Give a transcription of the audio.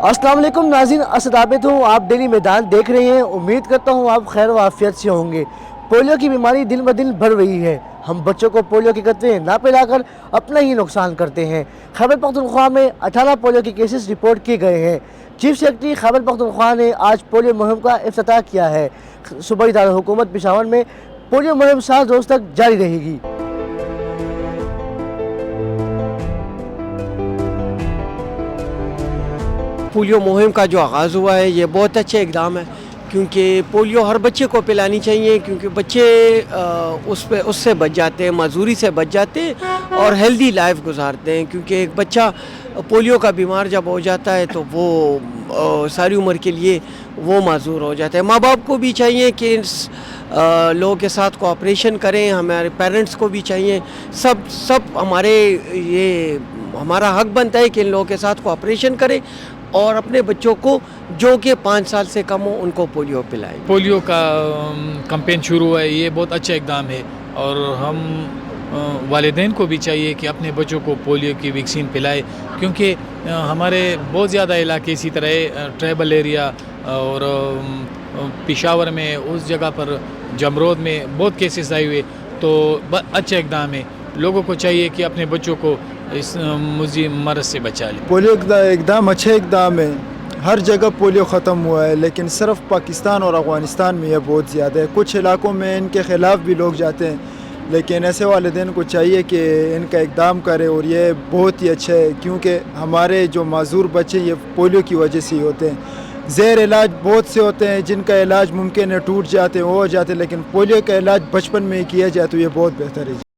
अस्सलाम वालेकुम नाज़रीन, असद आबिद हूँ। आप डेली मैदान देख रहे हैं। उम्मीद करता हूँ आप खैर व आफियत से होंगे। पोलियो की बीमारी दिन ब दिन बढ़ रही है। हम बच्चों को पोलियो के कतरे ना पिलाकर अपना ही नुकसान करते हैं। खैबर पख्तूनख्वा में 18 पोलियो के केसेस रिपोर्ट किए गए हैं। चीफ सेक्रेटरी खैबर पख्तूनख्वा ने आज पोलियो मुहिम का इफ्तिताह किया है। सूबाई दारुल हुकूमत पेशावर में पोलियो मुहिम 7 रोज़ तक जारी रहेगी। पोलियो मुहिम का जो आगाज़ हुआ है ये बहुत अच्छा इकदाम है, क्योंकि पोलियो हर बच्चे को पिलानी चाहिए, क्योंकि बच्चे उससे बच जाते हैं, माजूरी से बच जाते हैं और हेल्दी लाइफ गुजारते हैं। क्योंकि एक बच्चा पोलियो का बीमार जब हो जाता है तो वो सारी उम्र के लिए वो माजूर हो जाता है। माँ बाप को भी चाहिए कि लोगों के साथ कोऑपरेशन करें, हमारे पेरेंट्स को भी चाहिए, सब हमारा हक बनता है कि इन लोगों के साथ कोऑपरेशन करें और अपने बच्चों को जो कि 5 साल से कम हो उनको पोलियो पिलाएं। पोलियो का कैंपेन शुरू हुआ है, ये बहुत अच्छा इकदाम है और हम वालिदैन को भी चाहिए कि अपने बच्चों को पोलियो की वैक्सीन पिलाए, क्योंकि हमारे बहुत ज़्यादा इलाके इसी तरह ट्राइबल एरिया और पेशावर में उस जगह पर जमरोद में बहुत केसेस आए हुए, तो अच्छा इकदाम है। लोगों को चाहिए कि अपने बच्चों को इस मुझे मर्ज से बचा ले। पोलियो एकदम अच्छा इकदाम है। हर जगह पोलियो ख़त्म हुआ है, लेकिन सिर्फ पाकिस्तान और अफ़गानिस्तान में यह बहुत ज़्यादा है। कुछ इलाकों में इनके ख़िलाफ़ भी लोग जाते हैं, लेकिन ऐसे वालिदैन को चाहिए कि इनका इकदाम करें और ये बहुत ही अच्छा है, क्योंकि हमारे जो माजूर बच्चे ये पोलियो की वजह से ही होते हैं। ज़ेर इलाज बहुत से होते हैं जिनका इलाज मुमकिन है टूट जाते हैं, वो हो जाते हैं, लेकिन पोलियो का इलाज बचपन में ही किया जाए तो ये बहुत बेहतर है।